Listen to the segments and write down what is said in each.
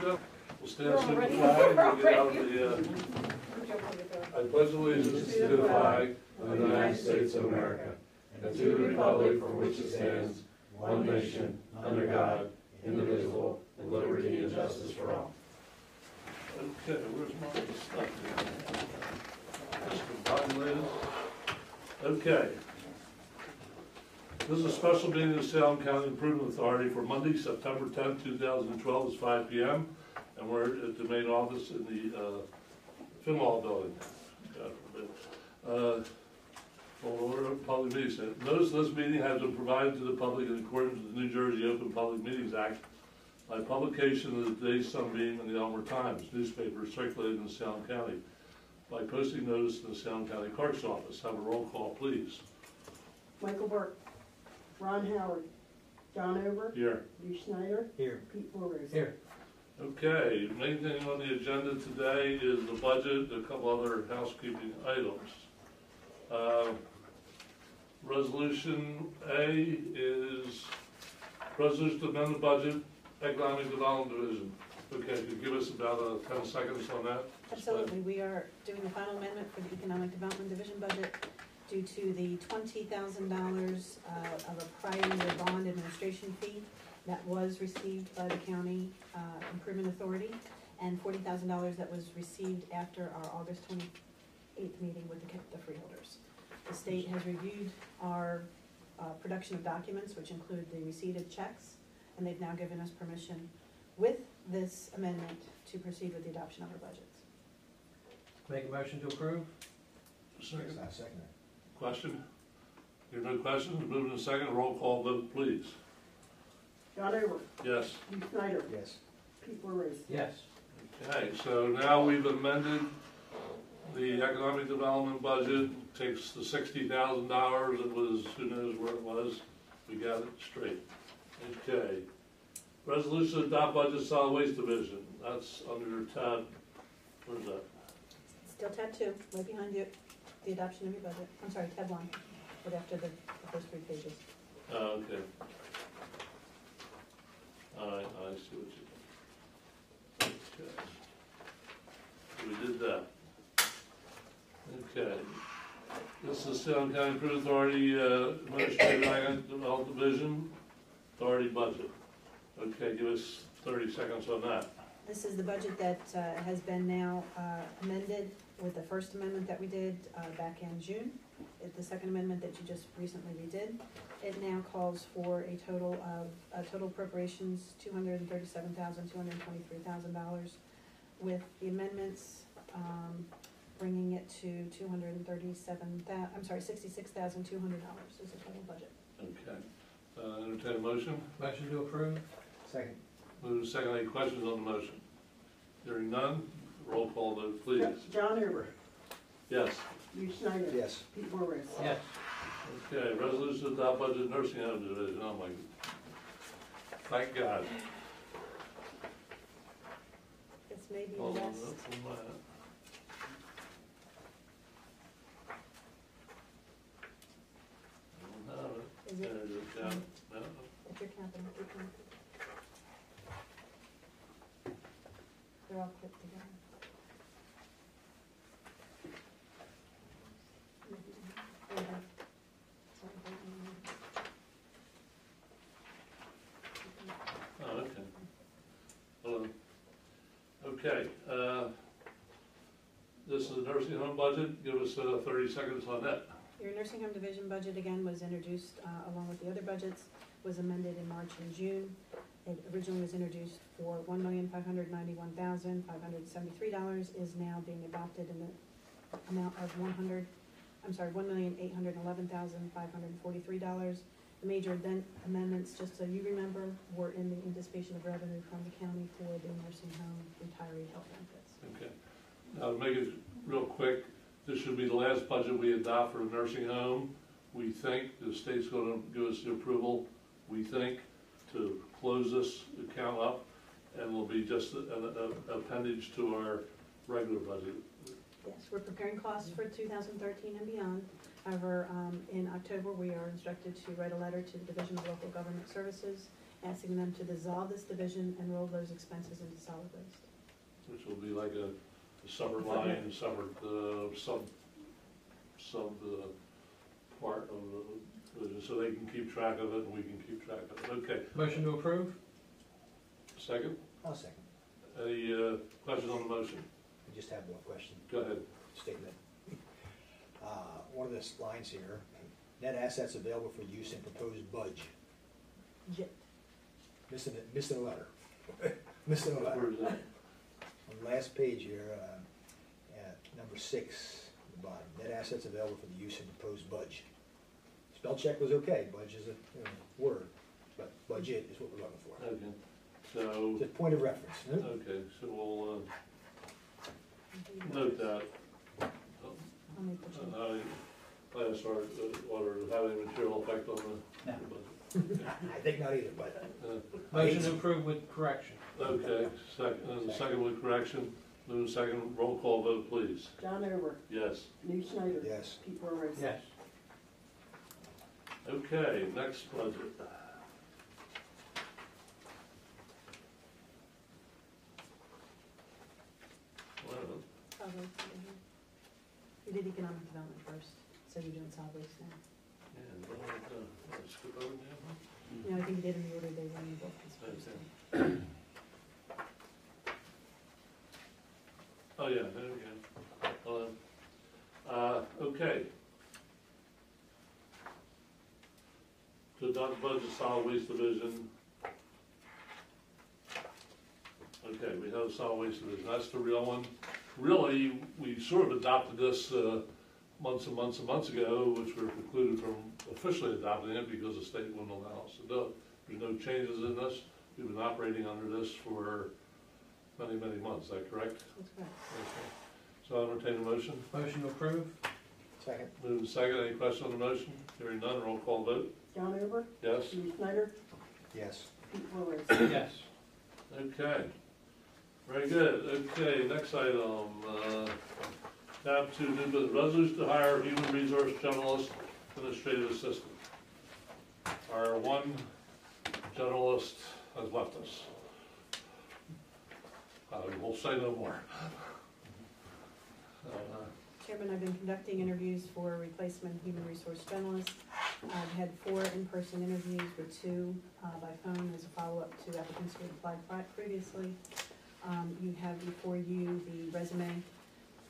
go. We'll stand to the flag and get out of the, I pledge allegiance to the flag of the United States of America and to the republic for which it stands, one nation, under God, indivisible, with liberty and justice for all. Okay, where's my stuff here? Okay. This is a special meeting of the Salem County Improvement Authority for Monday, September 10th, 2012, it's 5 p.m. And we're at the main office in the Finwall building. Order of public meetings. Notice this meeting has been provided to the public in accordance with the New Jersey Open Public Meetings Act by publication of the day's Sunbeam and the Elmer Times newspaper circulated in Salem County by posting notice in the Salem County Clerk's office. Have a roll call, please. Michael Burke. Ron Howard. John Ober. Here. Lee Schneider. Here. Pete Flores. Here. Okay, main thing on the agenda today is the budget, a couple other housekeeping items. Resolution A is resolution to amend the budget, Economic Development Division. Okay, could you give us about 10 seconds on that? Absolutely. We are doing the final amendment for the Economic Development Division budget due to the $20,000 of a prior year bond administration fee that was received by the County Improvement Authority and $40,000 that was received after our August 28th meeting with the freeholders. The state has reviewed our production of documents, which include the receipt of checks, and they've now given us permission with this amendment to proceed with the adoption of our budgets. Make a motion to approve? Second. Second. Question? There are no questions? Moving to second. Roll call vote, please. John Ober. Yes. Lee Schneider. Yes. Pete Flores. Yes. Okay, so now we've amended the economic development budget. Takes the $60,000. It was, who knows where it was. We got it straight. Okay. Resolution to adopt budget solid waste division. That's under tab, where's that? Still tab 2, right behind you, the adoption of your budget. I'm sorry, tab 1, right after the first 3 pages. Oh, okay. All right, I see what you did. Okay. We did that. Okay. This is Salem County Improvement Authority Administrative Economic Development Division Authority budget. Okay, give us 30 seconds on that. This is the budget that has been now amended with the first amendment that we did back in June. The second amendment that you just recently redid. It now calls for a total appropriations $237,223,000 with the amendments bringing it to $66,200 is the total budget. Okay. Entertain a motion. Motion to approve? Second. Move to second. Any questions on the motion? Hearing none. Roll call vote, please. John Ober. Yes. Lee Schneider. Yes. Pete Flores. Yes. Okay. Resolution to adopt budget nursing home division. Oh my. Thank God. This may be the Hold on. best. Is it? There it is. Yeah. No. It's your capital. They're all clipped together. There you go. Oh, okay. Hello. Okay. This is the nursing home budget. Give us 30 seconds on that. Your nursing home division budget again was introduced along with the other budgets, was amended in March and June. It originally was introduced for $1,591,573, is now being adopted in the amount of $1,811,543. The major amendments, just so you remember, were in the anticipation of revenue from the county for the nursing home retiree health benefits. Okay. Now to make it real quick, this should be the last budget we adopt for a nursing home. We think the state's going to give us the approval, we think, to close this account up, and will be just an appendage to our regular budget. Yes, we're preparing costs for 2013 and beyond. However, in October, we are instructed to write a letter to the Division of Local Government Services asking them to dissolve this division and roll those expenses into solid waste. Which will be like a separate line, separate, part of the, so they can keep track of it and we can keep track of it. Okay, Motion to approve? second? I'll second. Any, questions on the motion? I just have one question, Go ahead. statement. One of the lines here, net assets available for use in proposed budget. JIT. Missing a letter. Missing a letter. Where is that? On the last page here, at number 6, at the bottom, net assets available for the use in proposed budget. Spell check was okay, budget is a word, but budget is what we're looking for. Okay, so, Just point of reference. Huh? okay, so we'll, note that. I'll make the change. Last order of having material effect on the No. budget. I think not either, but Motion to approve with correction? Okay, second with correction, move second, roll call vote, please. John Ober, Yes. Lee Snyder. yes. Pete Rose. Yes. Okay, next budget. Well, Solid waste division. We did economic development first, so you're doing solid waste now. yeah, skip over there. You know, I think you did in the order they were in the book. It's first. Okay. Oh, yeah, there we go. Okay. To adopt budget solid waste division. Okay, we have solid waste division, that's the real one. Really, we sort of adopted this months and months and months ago, which we're precluded from officially adopting it because the state wouldn't allow us to do it. There's no changes in this. We've been operating under this for many, many months, is that correct? That's correct. Okay. So I'll entertain a motion. Motion to approve? Second. Move to second, any question on the motion? Hearing none, roll call vote. John Ober, Yes? Lee Snyder, Yes. Pete Rose. Yes. Okay. Very good. Okay, next item, tab 2, new business, resolution to hire human resource generalist, administrative assistant. Our one generalist has left us. We'll say no more. Chairman, I've been conducting interviews for replacement human resource generalist. I've had 4 in-person interviews with 2 by phone as a follow-up to applicants who had applied previously. You have before you the resume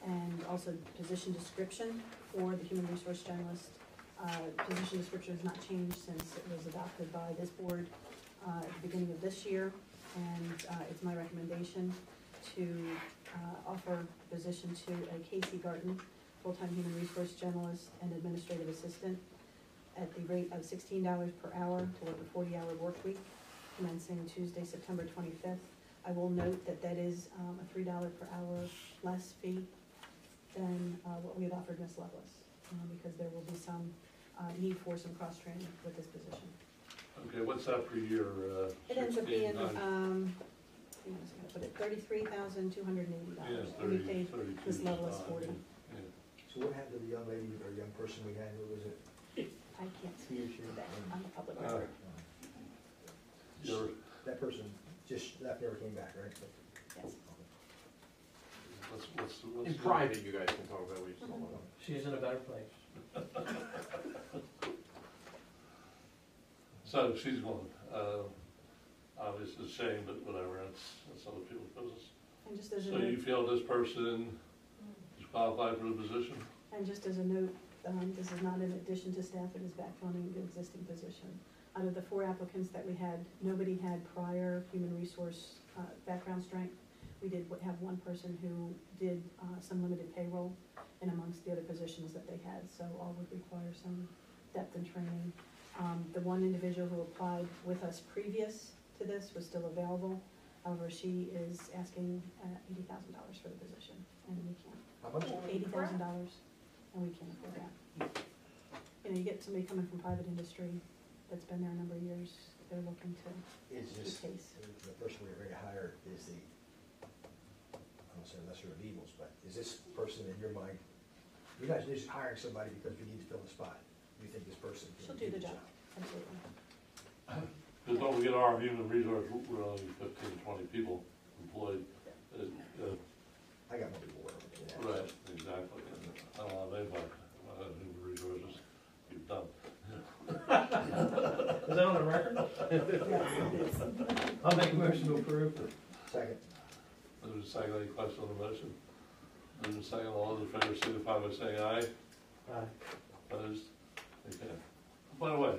and also position description for the human resource generalist. Position description has not changed since it was adopted by this board at the beginning of this year. And it's my recommendation to offer the position to a Casey Garten, full-time human resource generalist and administrative assistant at the rate of $16 per hour to work a 40-hour work week, commencing Tuesday, September 25th. I will note that that is a $3 per hour less fee than what we had offered Ms. Lovelace, because there will be some need for some cross-training with this position. Okay, what's that per year? It ends up being, 16, put it $33,280. Yes, And we 30, paid 32, Ms. Lovelace 40. yeah. So what happened to the young lady or young person we had? What was it? I can't speak to that on the public Uh, record. Your, That person just left, never came back, right? Yes. what's In the- private, you guys can talk about what you saw. She's in a better place. So she's gone. Obviously, it's a shame, but whatever, that's other people's business. And just as a So you note, feel this person is qualified for the position? this is not in addition to staff, it is backfilling the existing position. Out of the 4 applicants that we had, nobody had prior human resource background strength. We did have one person who did some limited payroll and amongst the other positions that they had, so all would require some depth and training. The one individual who applied with us previous to this was still available. However, she is asking $80,000 for the position, and we can't. How much? $80,000, and we can't afford that. You know, you get somebody coming from private industry that's been there a number of years, they're looking to Is this, keep pace. the person we're ready to hire is the, I don't say lesser of evils, but is this person in your mind, you're not just hiring somebody because we need to fill a spot? You think this person She'll can do the job, absolutely. Because don't forget our human resource, we're only 15, 20 people employed. I got more people working with me. Right, exactly. I don't have anybody, I don't have human resources, you've done. Is that on the record? I'll make a motion to approve. Second. There's a second, any question on the motion? There's a second, all those in favor signify by saying aye. Aye. Opposed? Okay. By the way,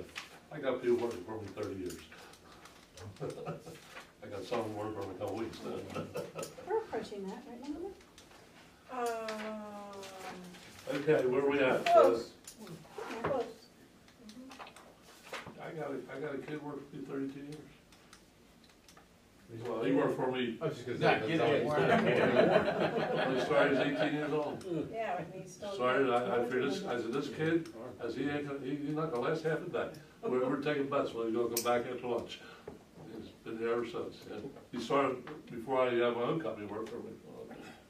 I got people working for me 30 years. I got some working for me a couple weeks now. We're approaching that, right, Linda? Okay, where we at? Close. Close. I got a kid working for me 32 years. Well, he worked for me. I was just gonna Yeah, say, get that's it. how When he started, he was 18 years old. Yeah, and he's still. Started, I figured this, I said, this kid, I said, he's not gonna last half a day. We're taking bets when he's gonna come back after lunch. He's been there ever since. And he started before I had my own company work for me.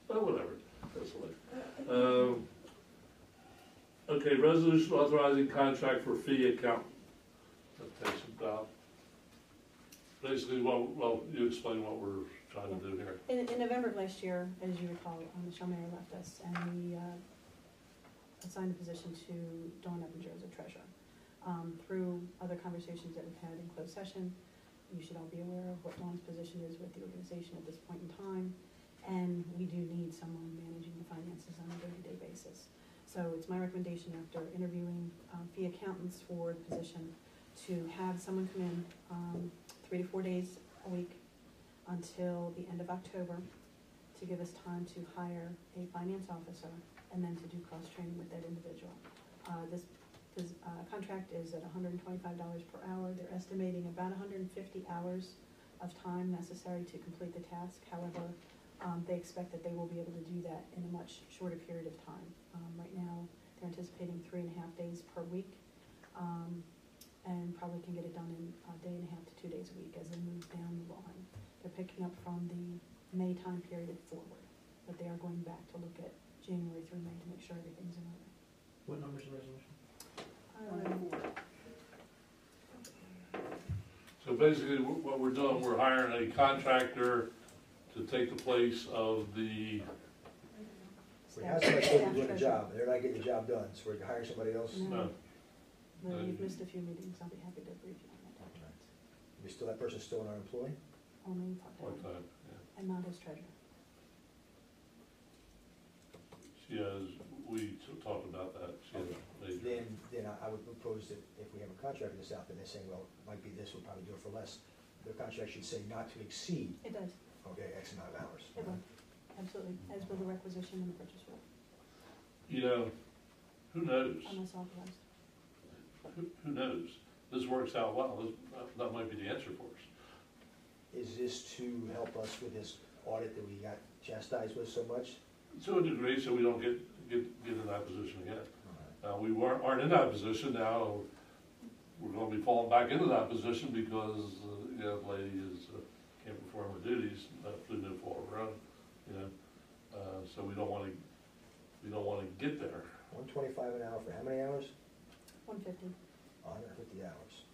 But whatever, that's life. Okay, resolution authorizing contract for fee accountant. That takes about, basically, well, you explain what we're trying to do here. In November of last year, as you recall, Michelle Mayer left us, and we assigned a position to Dawn Eppinger as a treasurer. Through other conversations that we've had in closed session, you should all be aware of what Dawn's position is with the organization at this point in time, and we do need someone managing the finances on a day-to-day basis. So it's my recommendation, after interviewing fee accountants for the position, to have someone come in 3 to 4 days a week until the end of October, to give us time to hire a finance officer and then to do cross-training with that individual. This contract is at $125 per hour. They're estimating about 150 hours of time necessary to complete the task. However, they expect that they will be able to do that in a much shorter period of time. Right now, they're anticipating 3.5 days per week, and probably can get it done in a day and a half to 2 days a week as they move down the line. They're picking up from the May time period forward, but they are going back to look at January through May to make sure everything's in order. What number's the resolution? So basically, what we're doing, we're hiring a contractor to take the place of the, We have somebody supposed to be doing the job, and they're not getting the job done, so we're hiring somebody else. No. no, Well, you've missed a few meetings. I'll be happy to brief you on that. That person's still an our employee? Only one part-time, time, yeah. and not as treasurer. She has, we talked about that, she has major. Then I would propose that if we have a contract this out, then they're saying, well, it might be this, we'll probably do it for less. The contract should say not to exceed, It does, okay, X amount of hours. it will, absolutely, as will the requisition and the purchase order, You know, who knows? unless authorized. Who knows? This works out well, that might be the answer for us. Is this to help us with this audit that we got chastised with so much? To a degree, so we don't get in that position again. We aren't in that position now, we're gonna be falling back into that position because, the young lady can't perform her duties, through no fault of her own, you know? So we don't wanna get there. 125 an hour for how many hours? 150. 150 hours.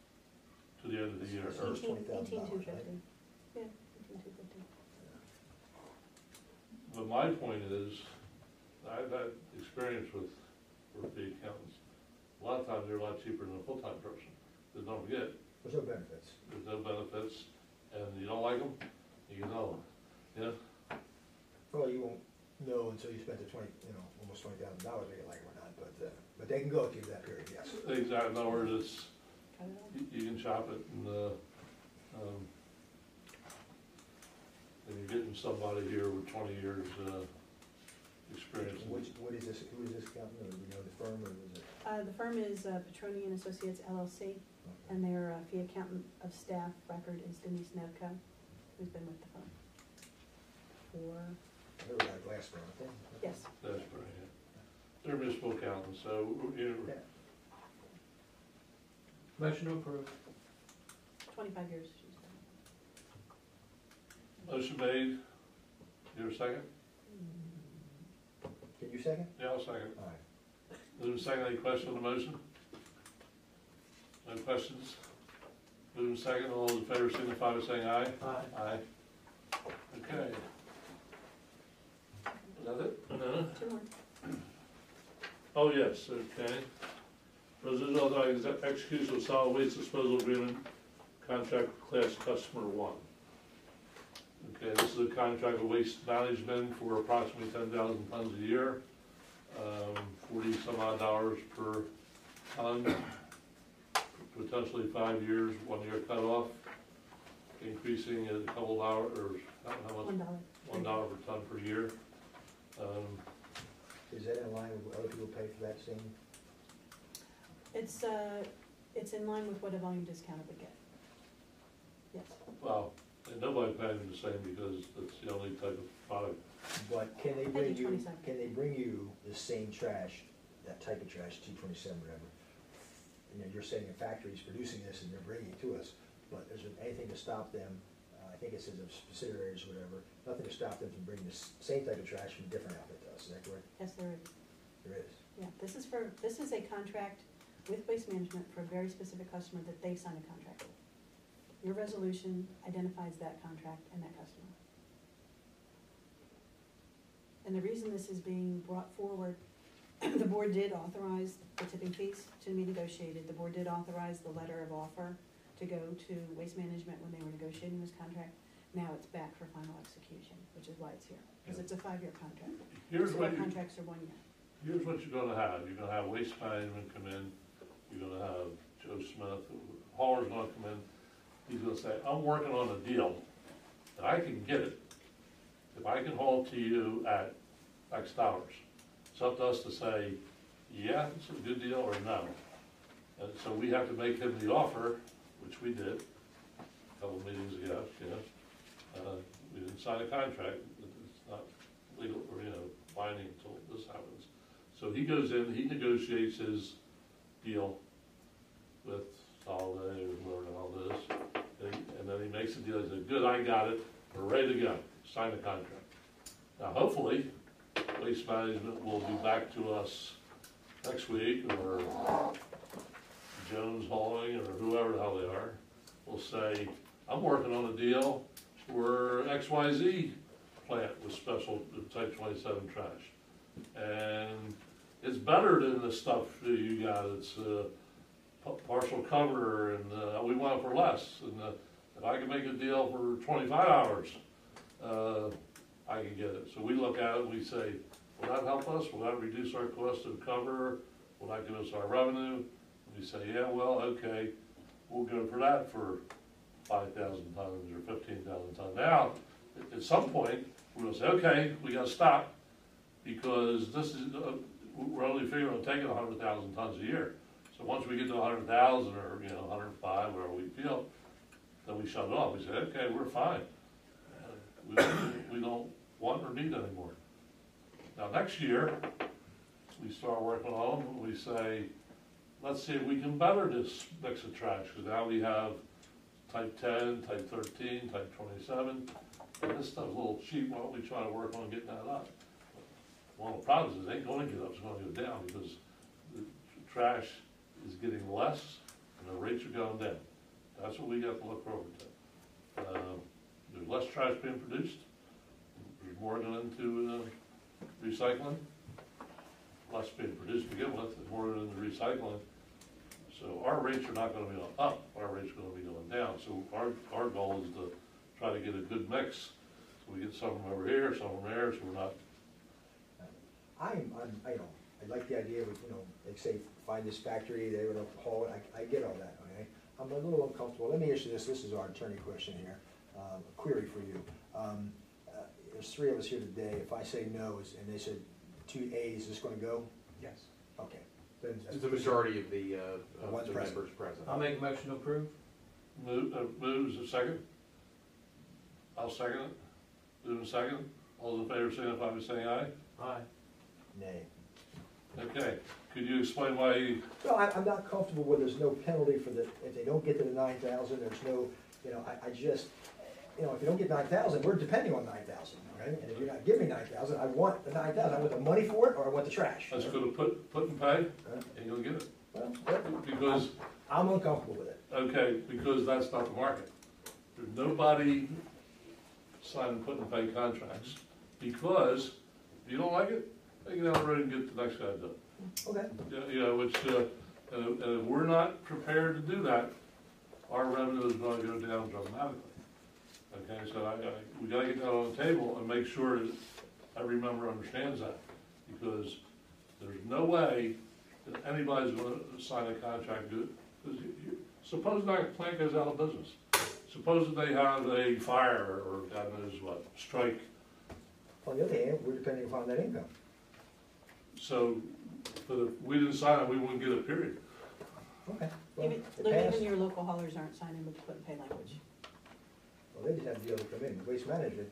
To the end of the year. So it's $20,000, 18,250. Yeah, 18,250. But my point is, I've had experience with the accountants. A lot of times they're a lot cheaper than a full-time person. But don't forget, There's no benefits. there's no benefits, and you don't like them, you know, yeah? Well, you won't know until you spend the almost $20,000 whether you like them or not, but they can go through that period, yes. Exactly, in other words, it's, Cut it off. you can shop it, and you're getting somebody here with 20 years, experience. What is this, who is this accountant, or do we know the firm, or is it? The firm is Petroni and Associates LLC, and their fee accountant of staff record is Denise Nevko, who's been with the firm for, They were like last firm, I think. yes, That's right, yeah. They're municipal accountants, so, you know, Yeah. Motion to approve. 25 years she's been. motion made. You have a second? Can you second? Yeah, I'll second. All right. Is there a second, any question on the motion? No questions? Moving second, all those in favor signify by saying aye. Aye. Aye. Okay. Is that it? No? Two more. Oh, yes, okay. Resolution authorizing execution of solid waste disposal agreement, contract with class customer one. Okay, this is a contract with waste management for approximately 10,000 tons a year, 40 some odd dollars per ton, potentially 5 years, 1 year cutoff, increasing at a couple dollars, or how much? $1. $1 per ton per year. Is that in line with what other people pay for that same? It's in line with what a volume discounter would get. Yes. Well, and nobody pays them the same because it's the only type of product. But can they I bring do you, 27. can they bring you the same trash, that type of trash, 227, whatever? You know, you're saying a factory's producing this and they're bringing it to us, but is there anything to stop them? I think it says of subsidiaries or whatever, nothing to stop them from bringing the same type of trash from a different outfit to us, is that correct? Yes, there is. There is. Yeah, this is a contract with Waste Management for a very specific customer that they sign a contract with. Your resolution identifies that contract and that customer. And the reason this is being brought forward, the board did authorize the tipping fees to be negotiated. The board did authorize the letter of offer to go to Waste Management when they were negotiating this contract. Now it's back for final execution, which is why it's here, because it's a 5-year contract. Here's So what our you, contracts are 1 year. here's what you're gonna have. You're gonna have waste management come in, you're gonna have Joe Smith, hauler's gonna come in. He's gonna say, I'm working on a deal, and I can get it. If I can haul to you at X dollars. It's up to us to say, yeah, it's a good deal, or no. And so we have to make him the offer, which we did a couple of meetings ago, we didn't sign a contract, it's not legal, or, binding until this happens. So he goes in, he negotiates his deal with Holiday or whoever the hell it is, and then he makes the deal, he says, good, I got it, we're ready to go, sign the contract. Now, hopefully, Waste Management will be back to us next week, or Jones Hauling, or whoever the hell they are, will say, I'm working on a deal for XYZ plant with special type 27 trash. And it's better than the stuff that you got, it's partial cover, and we want it for less. And if I can make a deal for 25 hours, I can get it. So we look at it and we say, will that help us? Will that reduce our cost of cover? Will that give us our revenue? And we say, yeah, well, okay, we'll go for that for 5,000 tons or 15,000 tons. Now, at some point, we're gonna say, okay, we gotta stop, because this is, we're only figuring on taking 100,000 tons a year. So once we get to 100,000 or, 105, wherever we feel, then we shut it off. We say, okay, we're fine. We don't want or need anymore. Now, next year, we start working on them, we say, let's see if we can better this mix of trash, because now we have type 10, type 13, type 27, and this stuff's a little cheap. Why don't we try to work on getting that up? One of the problems is it ain't gonna get up, it's gonna go down, because the trash is getting less and the rates are going down. That's what we got to look forward to. There's less trash being produced, there's more going into recycling, less being produced to begin with, there's more into recycling. So our rates are not going to be up, our rates are going to be going down. So our goal is to try to get a good mix. So we get some from over here, some from there, so we're not. I like the idea of, they say, find this factory, they would haul it, I get all that, okay? I'm a little uncomfortable. Let me issue this is our attorney question here, a query for you. There's 3 of us here today. If I say no, and they said 2A, is this gonna go? Yes. Okay. Then It's the majority of the One's present. members present. I'll make a motion to approve. Moves a second? I'll second it. Move a second. All those in favor signify by saying aye. Aye. nay. Okay, could you explain why you, No, I'm not comfortable where there's no penalty for the, if they don't get to the 9,000, there's no, I just, if you don't get 9,000, we're depending on 9,000, okay? And if you're not giving me 9,000, I want the 9,000, I want the money for it, or I want the trash. let's go to put and pay, and you'll get it. Well, Because I'm uncomfortable with it. Okay, because that's not the market. There's nobody signing put and pay contracts, because if you don't like it, take it down the road and get the next guy to do it. Okay. You know, which, and if we're not prepared to do that, our revenue is gonna go down dramatically. Okay, so we gotta get that on the table and make sure that every member understands that, because there's no way that anybody's gonna sign a contract, because suppose that plant goes out of business. Suppose that they have a fire or God knows what, strike. On the other hand, we're depending upon that income. So, but if we didn't sign it, we wouldn't get it, period. Okay. Well, Even, it Lou, passed. even your local haulers aren't signing with the put and pay language. Well, they just have to be able to come in. Waste management,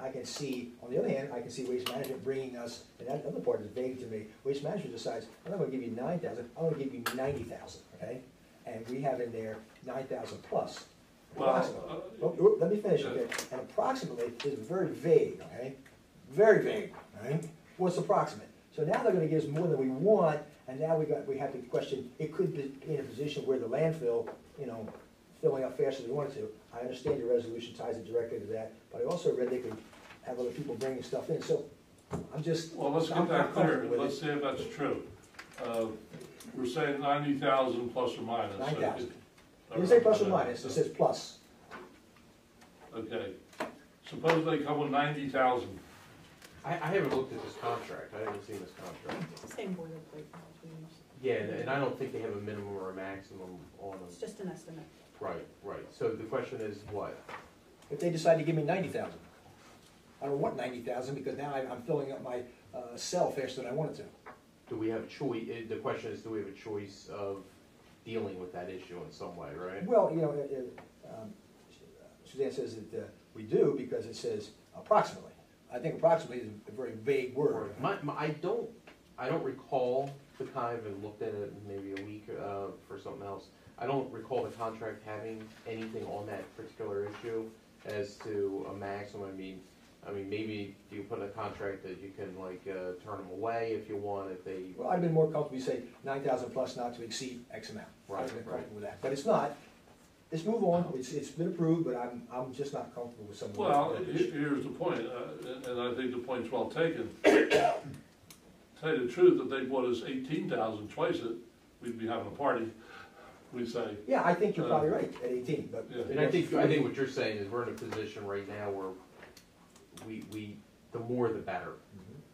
I can see, on the other hand, I can see waste management bringing us, and that other part is vague to me. Waste management decides, I'm not gonna give you 9,000, I'm gonna give you 90,000, okay? And we have in there 9,000 plus. Well, Approximately. Oh, let me finish, okay? And approximately is very vague, okay? Very vague, all right? What's approximate? So now they're gonna give us more than we want, and now we have to question, it could be in a position where the landfill, you know, filling up faster than we want to. I understand your resolution ties it directly to that, but I also read they could have other people bringing stuff in, so I'm just. well, let's I'm get that clear, comfortable with let's it. see if that's true. We're saying 90,000 plus or minus. 9,000. It didn't say plus or minus, it says plus. Okay, suppose they come with 90,000. I haven't looked at this contract, I haven't seen this contract. It's the same boilerplate as we use. Yeah, and I don't think they have a minimum or a maximum on It's them. just an estimate. Right, right, so the question is what? If they decide to give me 90,000, I don't want 90,000 because now I'm filling up my cell faster than I wanted to. Do we have a choice, the question is, do we have a choice of dealing with that issue in some way, right? Well, you know, Suzanne says that we do because it says approximately. I think approximately is a very vague word. I don't recall the kind, I've looked at it maybe a week for something else. I don't recall the contract having anything on that particular issue as to a maximum. I mean, maybe you put in a contract that you can like turn them away if you want, if they. Well, I'd have been more comfortable, you say 9,000 plus not to exceed X amount. Right, I'd have been right. comfortable with that, but it's not. Let's move on, it's been approved, but I'm just not comfortable with some of the. Well, here's the point, and I think the point's well taken. Tell you the truth, if they bought us 18,000 twice it, we'd be having a party, we'd say. Yeah, I think you're probably right at 18, but. Yeah. And I think what you're saying is we're in a position right now where we the more the better.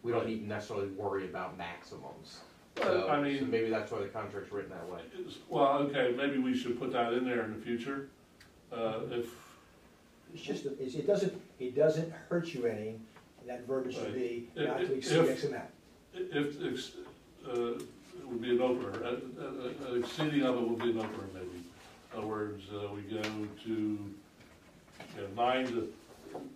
We don't need to necessarily worry about maximums. Well, I mean- so maybe that's why the contract's written that way. Well, okay, maybe we should put that in there in the future, if, It's just, it doesn't hurt you any, and that verbiage should be not to exceed X amount. if, it would be an opener, exceeding of it would be an opener maybe. In other words, we go to, 9 to,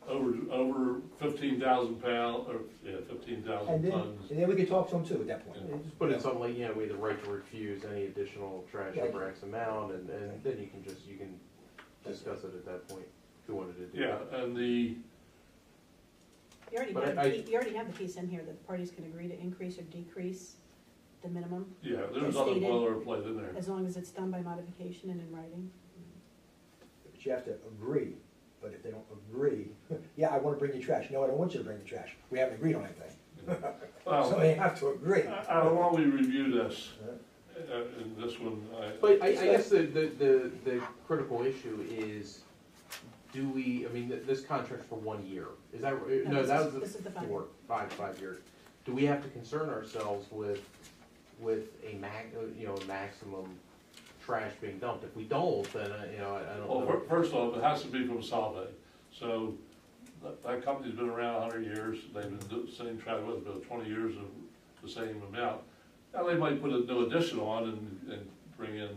over 15,000 pound, or, 15,000 And tons. then we can talk to them too at that point. Yeah. Just put in something like, we have the right to refuse any additional trash Yeah. over X amount, and then you can discuss it at that point, if you wanted to do Yeah, that. and the, You already But have the piece in here that the parties can agree to increase or decrease the minimum, yeah, there's As other stated. boilerplate in there. as long as it's done by modification and in writing. But you have to agree, but if they don't agree, yeah, I wanna bring you trash, no, I don't want you to bring the trash, we haven't agreed on anything. So Well, they have to agree. I don't want we review this, in this one, But I guess the critical issue is, do we, this contract's for 1 year, is that, no, this that is- was this is the 5 for 5 years. Do we have to concern ourselves with a maximum trash being dumped? If we don't, then, I don't well, know. first off, it has to be from Solvay. So that company's been around 100 years, they've been doing the same trash, with about 20 years of the same amount. Now, they might put a new addition on and bring in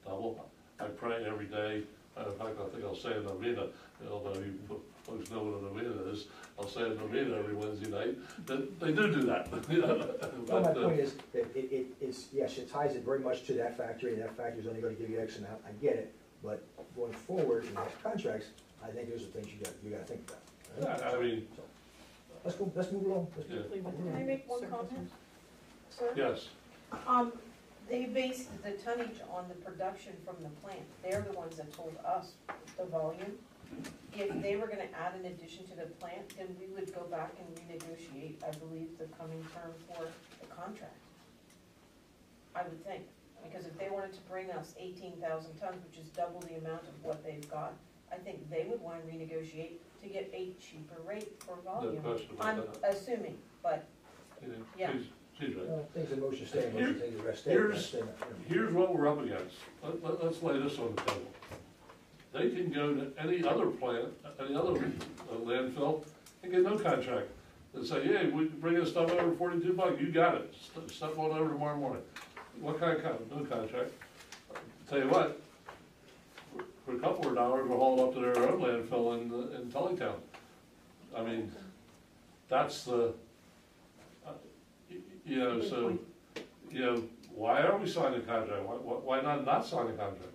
double. I pray every day, in fact, I think I'll say a novena, although you folks know what a novena is, I'll say a novena every Wednesday night, that they do that. Well, my point is, that it's, yes, it ties it very much to that factory, and that factory's only gonna give you X amount, I get it, but going forward in next contracts, I think there's the things you gotta think about. Yeah, I mean, So, let's move along. Yeah. Particularly with Can I make one certain comment? customers. Sir? yes, They based the tonnage on the production from the plant. They're the ones that told us the volume. If they were gonna add an addition to the plant, then we would go back and renegotiate, I believe, the coming term for the contract. I would think, because if they wanted to bring us 18,000 tons, which is double the amount of what they've got, I think they would wanna renegotiate to get a cheaper rate for volume. question about I'm that. assuming, but, Yeah. She's right. Things in motion stay in motion, things that rest stay. Here's what we're up against. Let's lay this on the table. They can go to any other plant, any other landfill, and get no contract. They say, yeah, we bring us stuff over $42, you got it, step on over tomorrow morning. What kind of contract? No contract. Tell you what, for a couple of dollars, we'll haul up to their own landfill in Tullytown. I mean, that's the, you know, so, you know, why are we signing a contract? Why not sign a contract?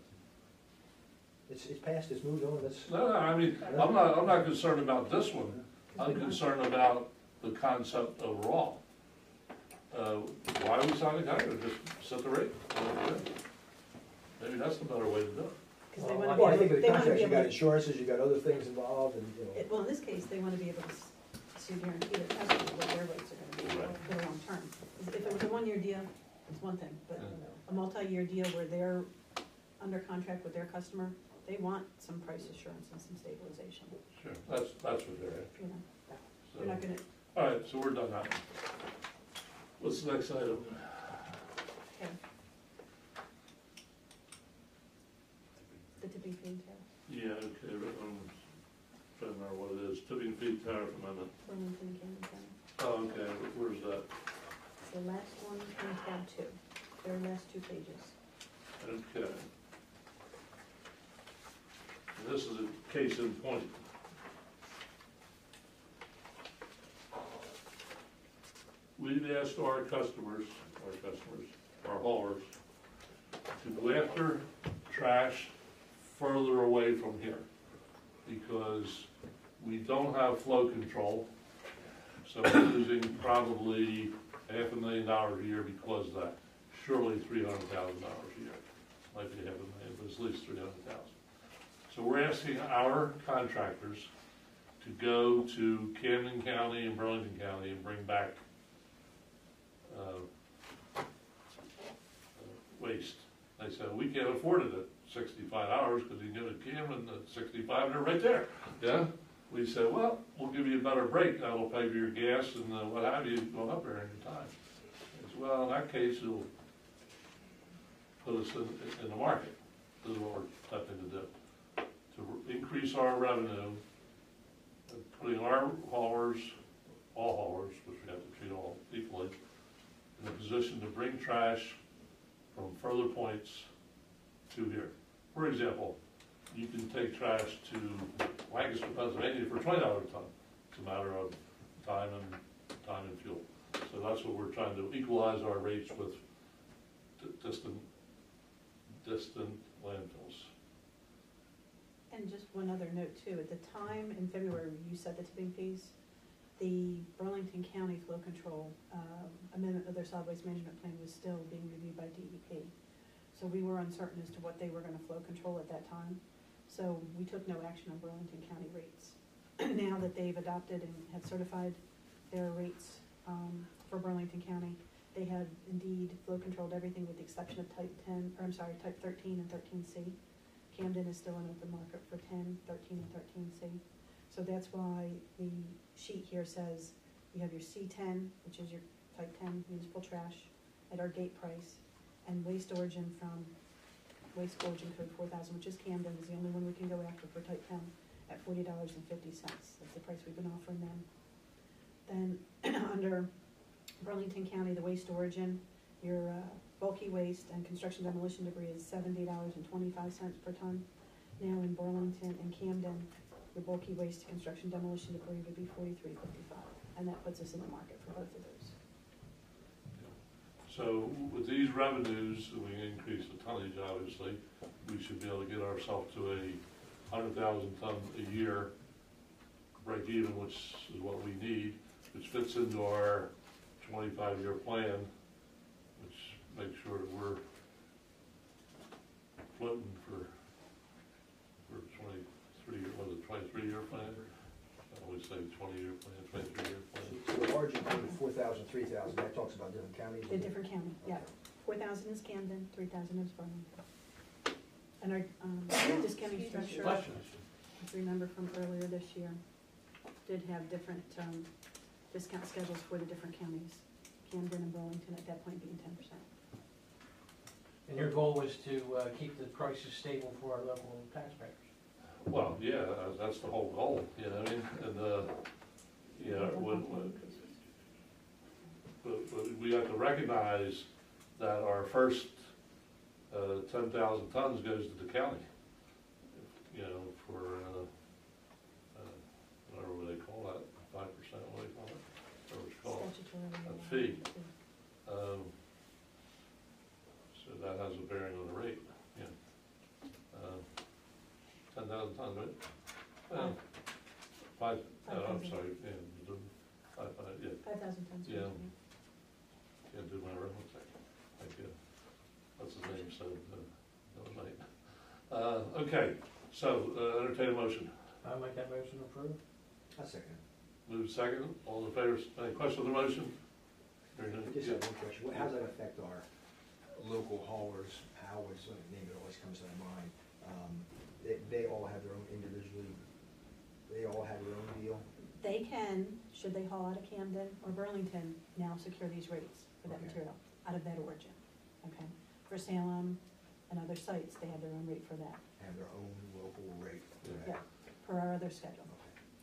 It's passed, it's moved on, that's. No, I mean, I'm not concerned about this one. I'm concerned about the concept overall. Why are we signing a contract? Just set the rate. Maybe that's the better way to do it. Cause they wanna Well, be I able, think with the they wanna contracts, be you able got to, insurances, you got other things involved, and, you know. well, in this case, they wanna be able to guarantee their customers what their rates are gonna be Right. for the long term. If it was a one-year deal, it's one thing, but a multi-year deal where they're under contract with their customer, they want some price assurance and some stabilization, Sure, that's what they're after. you know. So, You're not gonna, all right, so we're done now. What's the next item? okay. The tipping fee tariff, Yeah, okay, I'm trying to remember what it is. Tipping fee tariff amendment. Burlington, Camden County. Oh, okay, where's that? It's the last one in tab 2, their last 2 pages. Okay. And this is a case in point. We've asked our customers, our haulers, to go after trash further away from here, because we don't have flow control, so we're losing probably $500,000 a year because of that. Surely $300,000 a year, might be $500,000, but it's at least $300,000. So we're asking our contractors to go to Camden County and Burlington County and bring back waste. They said, we can't afford it at $65 because you can go to Camden at 65 and they're right there. Yeah? We said, well, we'll give you a better break. That'll pay for your gas and what have you going up there in your time. He said, well, in that case, it'll put us in the market. This is what we're attempting to do. To increase our revenue, putting our haulers, all haulers, which we have to treat all equally, in a position to bring trash from further points to here. For example, you can take trash to Lancaster, Pennsylvania for $20 a ton. It's a matter of time and fuel. So that's what we're trying to equalize our rates with distant landfills. And just one other note too, at the time in February, you set the tipping fees, the Burlington County Flow Control amendment of their solid waste management plan was still being reviewed by DEP. So we were uncertain as to what they were gonna flow control at that time. So we took no action on Burlington County rates. Now that they've adopted and have certified their rates for Burlington County, they have indeed flow controlled everything with the exception of type 13 and 13C. Camden is still an open market for 10, 13, and 13C. So that's why the sheet here says you have your C10, which is your type 10 municipal trash at our gate price, and waste origin from waste origin code 4000, which is Camden, is the only one we can go after for type 10 at $40.50. That's the price we've been offering them. Then under Burlington County, the waste origin, your bulky waste and construction demolition debris is $70.25 per ton. Now in Burlington and Camden, the bulky waste construction demolition debris would be $43.55, and that puts us in the market for both of those. So with these revenues, we increase the tonnage, obviously, we should be able to get ourselves to a 100,000 ton a year break even, which is what we need, which fits into our 25-year plan, which make sure that we're floating for 23, was it 23-year plan? I always say 20-year plan, 23-year plan. So the margin between 4,000, 3,000, that talks about different counties? The different county, yeah. 4,000 is Camden, 3,000 is Burlington. And our discounting structure, Questions? if you remember from earlier this year, did have different discount schedules for the different counties. Camden and Burlington at that point being 10%. And your goal was to keep the prices stable for our local taxpayers. Well, yeah, that's the whole goal, you know what I mean? And, you know, but we have to recognize that our first 10,000 tons goes to the county, you know, for, whatever they call that, 5%, what do they call it? Or what you call it? Statutorily. A fee. So that has a bearing on the rate, yeah. 10,000 tons, right? Well, I'm sorry, yeah, 5, yeah, 5,000 tons. Yeah. can't do my arithmetic. Thank you. What's his name said the other night. Okay, so entertain a motion. I'll make that motion approved. A second. Move second. All in favor? Any questions on the motion? Hearing none. I just Yeah. have one question. How does that affect our local haulers? How is the name that always comes to mind? They all have their own individually, they all have their own deal? They can, should they haul out of Camden or Burlington, now secure these rates for that Okay. material, out of that origin, okay? For Salem and other sites, they have their own rate for that, Have their own local rate? yeah, per our other schedule.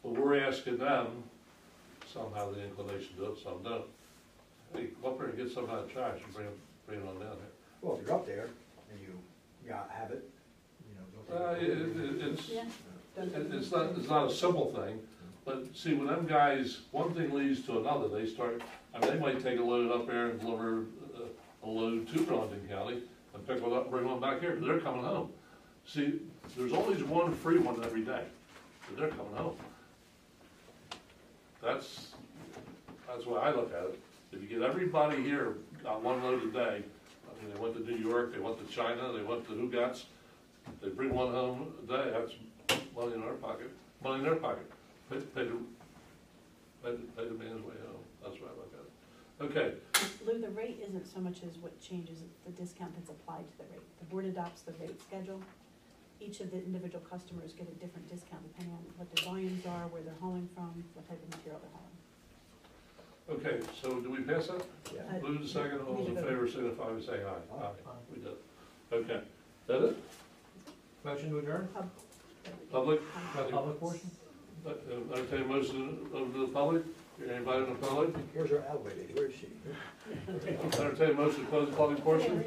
But we're asking them, some have the inclination to do it, some don't. Hey, go up there and get some out of trash and bring it on down here. Well, if you're up there and you have it, you know, don't they? It's, Yeah. it's not a simple thing, but see, when them guys, one thing leads to another, they start, I mean, they might take a load up there and deliver a load to Burlington County and pick one up and bring one back here, 'cause they're coming home. See, there's always one free one every day, but they're coming home. That's the way I look at it. If you get everybody here on one load a day, I mean, they went to New York, they went to China, they went to Hugats, they bring one home a day, that's money in our pocket, money in their pocket. Pay the man's way home, that's what I look at it. Okay, Lou, the rate isn't so much as what changes, it's the discount that's applied to the rate. The board adopts the rate schedule. Each of the individual customers get a different discount depending on what their volumes are, where they're hauling from, what type of material they're hauling. okay, so do we pass that? Yeah. Move to second, all those in favor signify by saying aye. Aye. We did. Okay, that it? Motion to adjourn? Public? For the public portion? Entertain a motion of the public? Anybody in the public? Here's our Alway lady, where is she? Entertain a motion to close the public portion?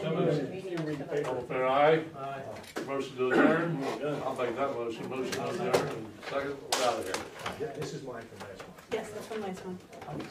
So moved. All fair aye? Aye. Motion to adjourn? I'll make that motion. Motion to adjourn, and second, we're out of here. This is mine from last month. Yes, that's one last one.